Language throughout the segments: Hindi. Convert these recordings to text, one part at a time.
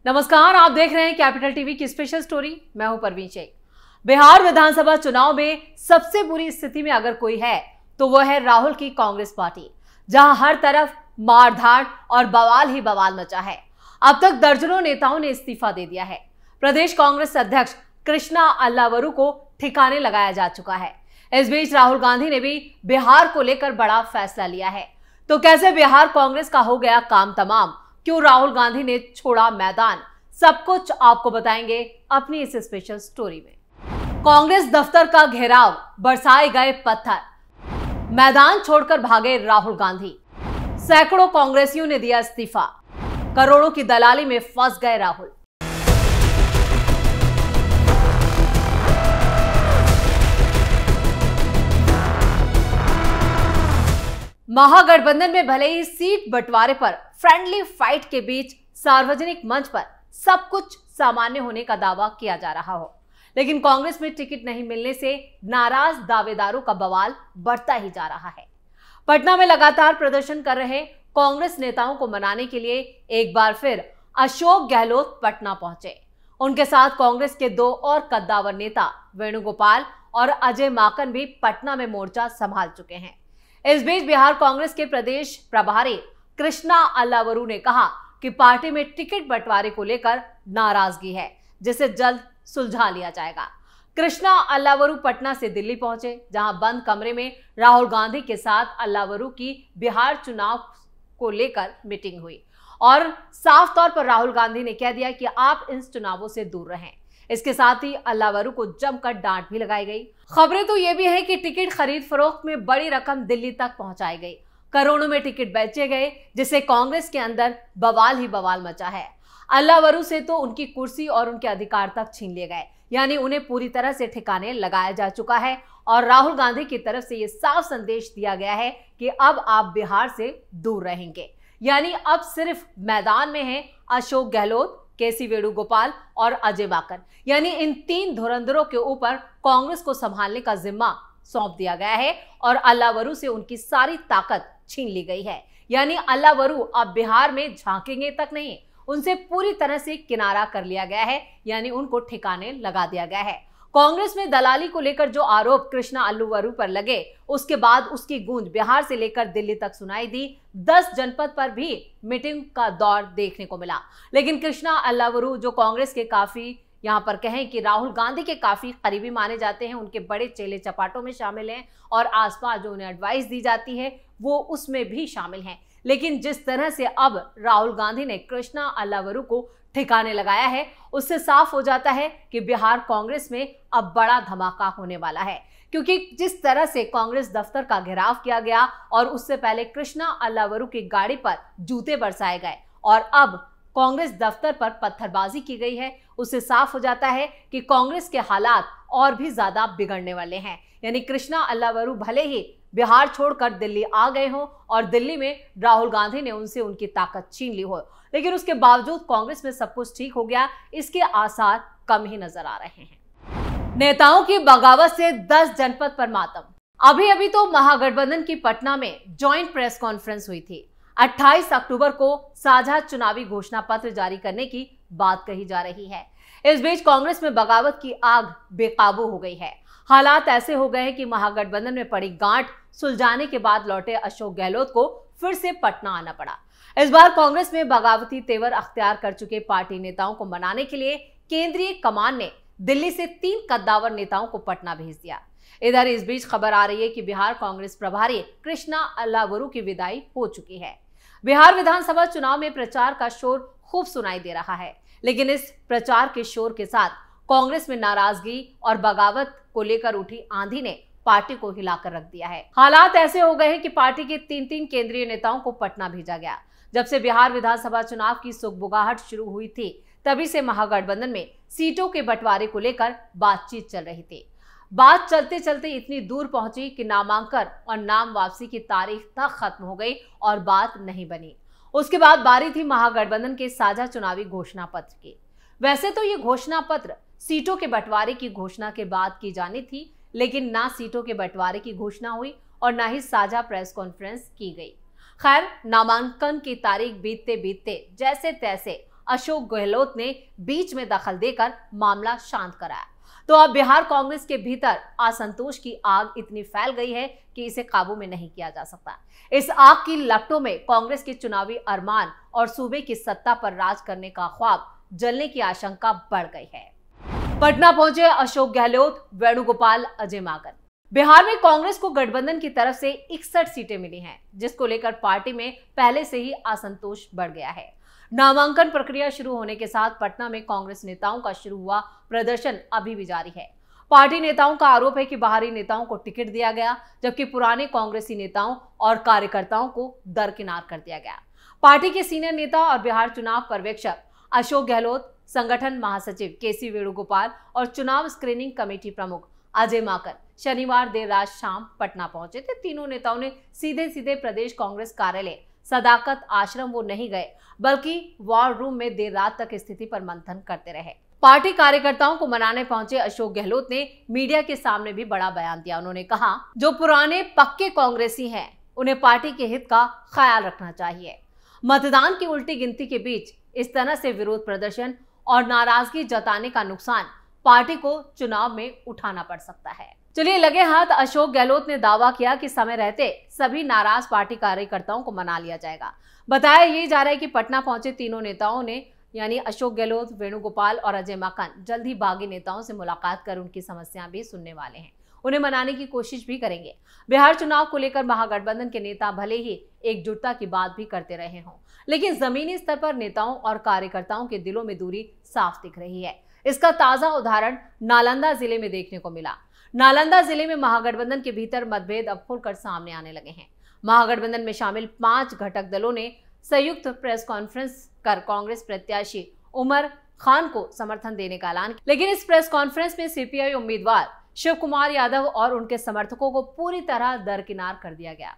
नमस्कार, आप देख रहे हैं कैपिटल टीवी की स्पेशल स्टोरी। मैं हूं परवीन शेख। बिहार विधानसभा चुनाव में सबसे बुरी स्थिति में अगर कोई है तो वो है राहुल की कांग्रेस पार्टी, जहां हर तरफ मारधाड़ और बवाल ही बवाल मचा है। अब तक दर्जनों नेताओं ने इस्तीफा दे दिया है। प्रदेश कांग्रेस अध्यक्ष कृष्णा अल्लावरू को ठिकाने लगाया जा चुका है। इस बीच राहुल गांधी ने भी बिहार को लेकर बड़ा फैसला लिया है। तो कैसे बिहार कांग्रेस का हो गया काम तमाम, क्यों राहुल गांधी ने छोड़ा मैदान, सब कुछ आपको बताएंगे अपनी इस स्पेशल स्टोरी में। कांग्रेस दफ्तर का घेराव, बरसाए गए पत्थर, मैदान छोड़कर भागे राहुल गांधी, सैकड़ों कांग्रेसियों ने दिया इस्तीफा, करोड़ों की दलाली में फंस गए राहुल। महागठबंधन में भले ही सीट बंटवारे पर फ्रेंडली फाइट के बीच सार्वजनिक मंच पर सब कुछ सामान्य होने का दावा किया जा रहा हो, लेकिन कांग्रेस में टिकट नहीं मिलने से नाराज दावेदारों का बवाल बढ़ता ही जा रहा है। पटना में लगातार प्रदर्शन कर रहे कांग्रेस नेताओं को मनाने के लिए एक बार फिर अशोक गहलोत पटना पहुंचे। उनके साथ कांग्रेस के दो और कद्दावर नेता वेणुगोपाल और अजय माकन भी पटना में मोर्चा संभाल चुके हैं। इस बीच बिहार कांग्रेस के प्रदेश प्रभारी कृष्णा अल्लावरू ने कहा कि पार्टी में टिकट बंटवारे को लेकर नाराजगी है, जिसे जल्द सुलझा लिया जाएगा। कृष्णा अल्लावरू पटना से दिल्ली पहुंचे, जहां बंद कमरे में राहुल गांधी के साथ अल्लावरू की बिहार चुनाव को लेकर मीटिंग हुई और साफ तौर पर राहुल गांधी ने कह दिया कि आप इन चुनावों से दूर रहें। इसके साथ ही अल्लावरू को जमकर डांट भी लगाई गई। खबरें तो ये भी है कि टिकट खरीद फरोख्त में बड़ी रकम दिल्ली तक पहुंचाई गई, करोड़ों में टिकट बेचे गए, जिससे कांग्रेस के अंदर बवाल ही बवाल मचा है। अल्लावरू से तो उनकी कुर्सी और उनके अधिकार तक छीन लिए गए, यानी उन्हें पूरी तरह से ठिकाने लगाया जा चुका है। और राहुल गांधी की तरफ से यह साफ संदेश दिया गया है कि अब आप बिहार से दूर रहेंगे, यानी अब सिर्फ मैदान में है अशोक गहलोत, केसी वेणुगोपाल और अजय माकन, यानी इन तीन धुरंधरों के ऊपर कांग्रेस को संभालने का जिम्मा सौंप दिया गया है और अल्लावरू से उनकी सारी ताकत छीन ली गई है। यानी अल्लावरू अब बिहार में झांकेंगे तक नहीं, उनसे पूरी तरह से किनारा कर लिया गया है, यानी उनको ठिकाने लगा दिया गया है। कांग्रेस में दलाली को लेकर जो आरोप कृष्णा अल्लावरू पर लगे, उसके बाद उसकी गूंज बिहार से लेकर दिल्ली तक सुनाई दी। 10 जनपद पर भी मीटिंग का दौर देखने को मिला, लेकिन कृष्णा अल्लावरू जो कांग्रेस के काफी यहां पर कहें कि राहुल गांधी के काफी करीबी माने जाते हैं, उनके बड़े चेले चपाटों में शामिल हैं और आसपास जो उन्हें एडवाइस दी जाती है वो उसमें भी शामिल हैं। लेकिन जिस तरह से अब राहुल गांधी ने कृष्णा अल्लावरू को ठिकाने लगाया है, उससे साफ हो जाता है कि बिहार कांग्रेस में अब बड़ा धमाका होने वाला है, क्योंकि जिस तरह से कांग्रेस दफ्तर का घेराव किया गया और उससे पहले कृष्णा अल्लावरू की गाड़ी पर जूते बरसाए गए और अब कांग्रेस दफ्तर पर पत्थरबाजी की गई है, उससे साफ हो जाता है कि कांग्रेस के हालात और भी ज्यादा बिगड़ने वाले हैं। यानी कृष्णा अल्लावरू भले ही बिहार छोड़कर दिल्ली आ गए हों और दिल्ली में राहुल गांधी ने उनसे उनकी ताकत छीन ली हो, लेकिन उसके बावजूद कांग्रेस में सब कुछ ठीक हो गया, इसके आसार कम ही नजर आ रहे हैं। नेताओं की बगावत से 10 जनपद पर मातम। अभी तो महागठबंधन की पटना में ज्वाइंट प्रेस कॉन्फ्रेंस हुई थी। 28 अक्टूबर को साझा चुनावी घोषणा पत्र जारी करने की बात कही जा रही है। इस बीच कांग्रेस में बगावत की आग बेकाबू हो गई है। हालात ऐसे हो गए हैं कि महागठबंधन में पड़ी गांठ सुलझाने के बाद लौटे अशोक गहलोत को फिर से पटना आना पड़ा। इस बार कांग्रेस में बगावती तेवर अख्तियार कर चुके पार्टी नेताओं को मनाने के लिए केंद्रीय कमान ने दिल्ली से 3 कद्दावर नेताओं को पटना भेज दिया। इधर इस बीच खबर आ रही है कि बिहार कांग्रेस प्रभारी कृष्णा अल्लावरू की विदाई हो चुकी है। बिहार विधानसभा चुनाव में प्रचार का शोर खूब सुनाई दे रहा है, लेकिन इस प्रचार के शोर के साथ कांग्रेस में नाराजगी और बगावत को लेकर उठी आंधी ने पार्टी को हिलाकर रख दिया है। हालात ऐसे हो गए हैं कि पार्टी के 3 केंद्रीय नेताओं को पटना भेजा गया। जब से बिहार विधानसभा चुनाव की सुगबुगाहट शुरू हुई थी, तभी से महागठबंधन में सीटों के बंटवारे को लेकर बातचीत चल रही थी। बात चलते चलते इतनी दूर पहुंची कि नामांकन और नाम वापसी की तारीख तक खत्म हो गई और बात नहीं बनी। उसके बाद बारी थी महागठबंधन के साझा चुनावी घोषणा पत्र की। वैसे तो ये घोषणा पत्र सीटों के बंटवारे की घोषणा के बाद की जानी थी, लेकिन ना सीटों के बंटवारे की घोषणा हुई और ना ही साझा प्रेस कॉन्फ्रेंस की गई। खैर, नामांकन की तारीख बीतते बीतते जैसे तैसे अशोक गहलोत ने बीच में दखल देकर मामला शांत कराया। तो अब बिहार कांग्रेस के भीतर असंतोष की आग इतनी फैल गई है कि इसे काबू में नहीं किया जा सकता। इस आग की लपटों में कांग्रेस के चुनावी अरमान और सूबे की सत्ता पर राज करने का ख्वाब जलने की आशंका बढ़ गई है। पटना पहुंचे अशोक गहलोत, वेणुगोपाल, अजय माकन। बिहार में कांग्रेस को गठबंधन की तरफ से 61 सीटें मिली हैं, जिसको लेकर पार्टी में पहले से ही असंतोष बढ़ गया है। नामांकन प्रक्रिया शुरू होने के साथ पटना में कांग्रेस नेताओं का शुरू हुआ प्रदर्शन अभी भी जारी है। पार्टी नेताओं का आरोप है कि बाहरी नेताओं को टिकट दिया गया, जबकि पुराने कांग्रेसी नेताओं और कार्यकर्ताओं को दरकिनार कर दिया गया। पार्टी के सीनियर नेता और बिहार चुनाव पर्यवेक्षक अशोक गहलोत, संगठन महासचिव केसी वेणुगोपाल और चुनाव स्क्रीनिंग कमेटी प्रमुख अजय माकन शनिवार देर रात शाम पटना पहुंचे थे। तीनों नेताओं ने सीधे सीधे प्रदेश कांग्रेस कार्यालय सदाकत आश्रम वो नहीं गए, बल्कि वॉर रूम में देर रात तक स्थिति पर मंथन करते रहे। पार्टी कार्यकर्ताओं को मनाने पहुंचे अशोक गहलोत ने मीडिया के सामने भी बड़ा बयान दिया। उन्होंने कहा, जो पुराने पक्के कांग्रेसी हैं उन्हें पार्टी के हित का ख्याल रखना चाहिए। मतदान की उल्टी गिनती के बीच इस तरह से विरोध प्रदर्शन और नाराजगी जताने का नुकसान पार्टी को चुनाव में उठाना पड़ सकता है। चलिए, लगे हाथ अशोक गहलोत ने दावा किया कि समय रहते सभी नाराज पार्टी कार्यकर्ताओं को मना लिया जाएगा। बताया ये जा रहा है कि पटना पहुंचे तीनों नेताओं ने यानी अशोक गहलोत, वेणुगोपाल और अजय माकन जल्द ही बागी नेताओं से मुलाकात कर उनकी समस्याएं भी सुनने वाले हैं, उन्हें मनाने की कोशिश भी करेंगे। बिहार चुनाव को लेकर महागठबंधन के नेता भले ही एकजुटता की बात भी करते रहे हों, लेकिन जमीनी स्तर पर नेताओं और कार्यकर्ताओं के दिलों में दूरी साफ दिख रही है। इसका ताजा उदाहरण नालंदा जिले में देखने को मिला। नालंदा जिले में महागठबंधन के भीतर मतभेद अब खुलकर सामने आने लगे हैं। महागठबंधन में शामिल 5 घटक दलों ने संयुक्त प्रेस कॉन्फ्रेंस कर कांग्रेस प्रत्याशी उमर खान को समर्थन देने का ऐलान किया, लेकिन इस प्रेस कॉन्फ्रेंस में सीपीआई उम्मीदवार शिव कुमार यादव और उनके समर्थकों को पूरी तरह दरकिनार कर दिया गया।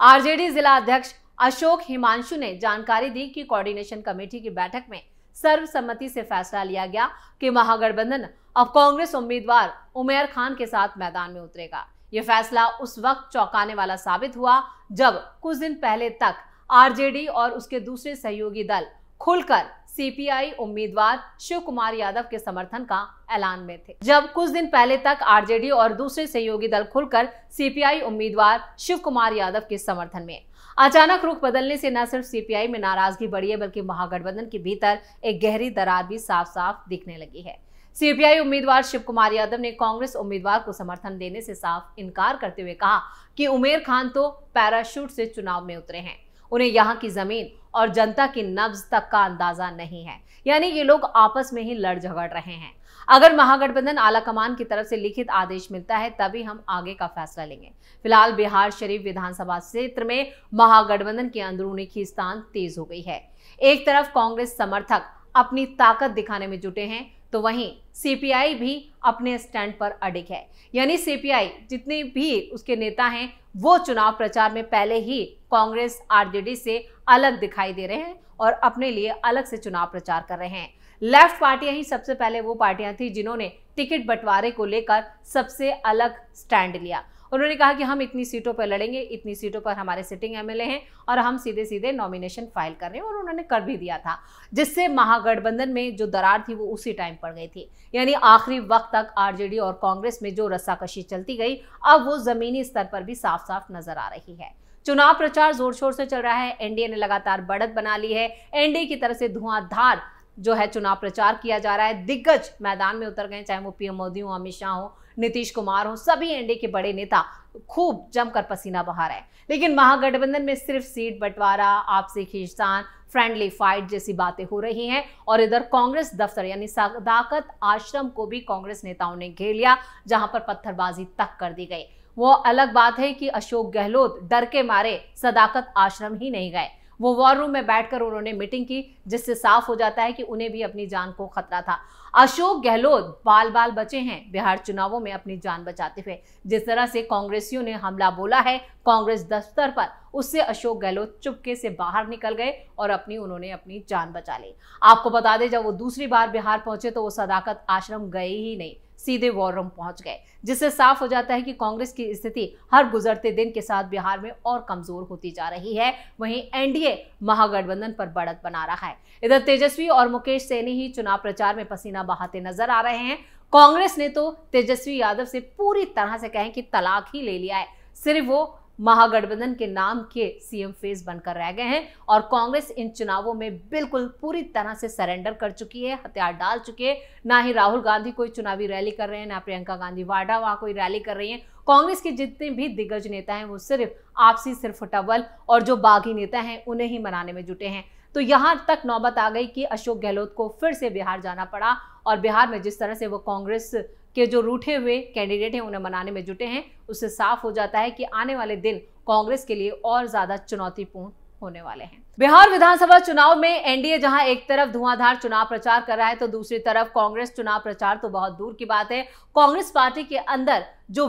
आरजेडी जिला अध्यक्ष अशोक हिमांशु ने जानकारी दी कि कोऑर्डिनेशन कमेटी की बैठक में सर्वसम्मति से फैसला लिया गया कि महागठबंधन अब कांग्रेस उम्मीदवार उमर खान के साथ मैदान में उतरेगा। यह फैसला उस वक्त चौंकाने वाला साबित हुआ जब कुछ दिन पहले तक आरजेडी और उसके दूसरे सहयोगी दल खुलकर सीपीआई उम्मीदवार शिव कुमार यादव के समर्थन का ऐलान में थे। जब कुछ दिन पहले तक आरजेडी और दूसरे सहयोगी दल खुलकर सीपीआई उम्मीदवार शिव कुमार यादव के समर्थन में, अचानक रुख बदलने से न सिर्फ सीपीआई में नाराजगी बढ़ी है, बल्कि महागठबंधन के भीतर एक गहरी दरार भी साफ साफ दिखने लगी है। सीपीआई उम्मीदवार शिव कुमार यादव ने कांग्रेस उम्मीदवार को समर्थन देने से साफ इनकार करते हुए कहा कि उमर खान तो पैराशूट से चुनाव में उतरे हैं, उन्हें यहाँ की जमीन और जनता की नब्ज तक का अंदाजा नहीं है, यानी ये लोग आपस में ही लड़ झगड़ रहे हैं। अगर महागठबंधन आलाकमान की तरफ से लिखित आदेश मिलता है तभी हम आगे का फैसला लेंगे। फिलहाल बिहार शरीफ विधानसभा क्षेत्र में महागठबंधन की अंदरूनी खींचतान तेज हो गई है। एक तरफ कांग्रेस समर्थक अपनी ताकत दिखाने में जुटे हैं, तो वहीं सीपीआई भी अपने स्टैंड पर अडिग है। यानी सीपीआई जितने भी उसके नेता हैं वो चुनाव प्रचार में पहले ही कांग्रेस आरजेडी से अलग दिखाई दे रहे हैं और अपने लिए अलग से चुनाव प्रचार कर रहे हैं। लेफ्ट पार्टियां ही सबसे पहले वो पार्टियां थी जिन्होंने टिकट बंटवारे को लेकर सबसे अलग स्टैंड लिया। उन्होंने कहा कि हम इतनी सीटों पर लड़ेंगे, इतनी सीटों पर हमारे सिटिंग एमएलए हैं और हम सीधे सीधे नॉमिनेशन फाइल कर रहे हैं, और उन्होंने कर भी दिया था, जिससे महागठबंधन में जो दरार थी वो उसी टाइम पड़ गई थी। यानी आखिरी वक्त तक आरजेडी और कांग्रेस में जो रस्साकशी चलती गई, अब वो जमीनी स्तर पर भी साफ साफ नजर आ रही है। चुनाव प्रचार जोर शोर से चल रहा है। एनडीए ने लगातार बढ़त बना ली है। एनडीए की तरफ से धुआंधार जो है चुनाव प्रचार किया जा रहा है। दिग्गज मैदान में उतर गए, चाहे वो पीएम मोदी हो, अमित शाह हो, नीतीश कुमार हो, सभी एनडीए के बड़े नेता खूब जमकर पसीना बहा रहे हैं। लेकिन महागठबंधन में सिर्फ सीट बंटवारा, आपसी खींचतान, फ्रेंडली फाइट जैसी बातें हो रही हैं, और इधर कांग्रेस दफ्तर यानी सदाकत आश्रम को भी कांग्रेस नेताओं ने घेर लिया, जहां पर पत्थरबाजी तक कर दी गई। वो अलग बात है कि अशोक गहलोत डर के मारे सदाकत आश्रम ही नहीं गए, वो वॉर रूम में बैठकर उन्होंने मीटिंग की, जिससे साफ हो जाता है कि उन्हें भी अपनी जान को खतरा था। अशोक गहलोत बाल बाल बचे हैं बिहार चुनावों में अपनी जान बचाते हुए। जिस तरह से कांग्रेसियों ने हमला बोला है कांग्रेस दफ्तर पर, उससे अशोक गहलोत चुपके से बाहर निकल गए और उन्होंने अपनी जान बचा ली। आपको बता दें, जब वो दूसरी बार बिहार पहुंचे तो वो सदाकत आश्रम गए ही नहीं, सीधे वॉर रूम पहुंच गए, जिससे साफ हो जाता है कि कांग्रेस की स्थिति हर गुजरते दिन के साथ बिहार में और कमजोर होती जा रही है। वहीं एनडीए महागठबंधन पर बढ़त बना रहा है। इधर तेजस्वी और मुकेश सहनी ही चुनाव प्रचार में पसीना बहाते नजर आ रहे हैं। कांग्रेस ने तो तेजस्वी यादव से पूरी तरह से कहें कि तलाक ही ले लिया है। सिर्फ वो महागठबंधन के नाम के सीएम फेस बनकर रह गए हैं और कांग्रेस इन चुनावों में बिल्कुल पूरी तरह से सरेंडर कर चुकी है, हथियार डाल चुकी है। ना ही राहुल गांधी कोई चुनावी रैली कर रहे हैं, ना प्रियंका गांधी वाड्रा वहां कोई रैली कर रही हैं। कांग्रेस के जितने भी दिग्गज नेता हैं वो सिर्फ आपसी सिरफुटअव्वल और जो बागी नेता हैं उन्हें ही मनाने में जुटे हैं। तो यहां तक नौबत आ गई कि अशोक गहलोत को फिर से बिहार जाना पड़ा और बिहार में जिस तरह से वो कांग्रेस के जो रूठे हुए कैंडिडेट हैं उन्हें मनाने में जुटे हैं, उससे साफ हो जाता है कि आने वाले दिन कांग्रेस के लिए और ज्यादा चुनौतीपूर्ण होने वाले हैं। बिहार विधानसभा चुनाव में एनडीए जहां एक तरफ धुआंधार चुनाव प्रचार कर रहा है तो दूसरी तरफ कांग्रेस चुनाव प्रचार तो बहुत दूर की बात है। कांग्रेस पार्टी के अंदर जो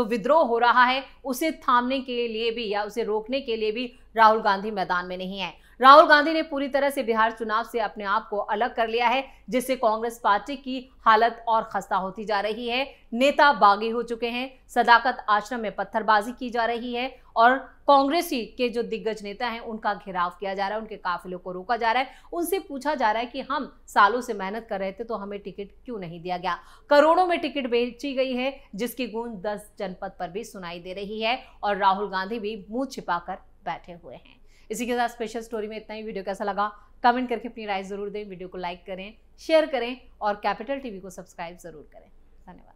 विद्रोह हो रहा है उसे थामने के लिए भी या उसे रोकने के लिए भी राहुल गांधी मैदान में नहीं है। राहुल गांधी ने पूरी तरह से बिहार चुनाव से अपने आप को अलग कर लिया है, जिससे कांग्रेस पार्टी की हालत और खस्ता होती जा रही है। नेता बागी हो चुके हैं, सदाकत आश्रम में पत्थरबाजी की जा रही है और कांग्रेसी के जो दिग्गज नेता हैं उनका घेराव किया जा रहा है, उनके काफिलों को रोका जा रहा है। उनसे पूछा जा रहा है कि हम सालों से मेहनत कर रहे थे तो हमें टिकट क्यों नहीं दिया गया। करोड़ों में टिकट बेची गई है, जिसकी गूंज 10 जनपद पर भी सुनाई दे रही है और राहुल गांधी भी मुंह छिपाकर बैठे हुए हैं। इसी के साथ स्पेशल स्टोरी में इतना ही। वीडियो कैसा लगा कमेंट करके अपनी राय जरूर दें, वीडियो को लाइक करें, शेयर करें और कैपिटल टीवी को सब्सक्राइब जरूर करें। धन्यवाद।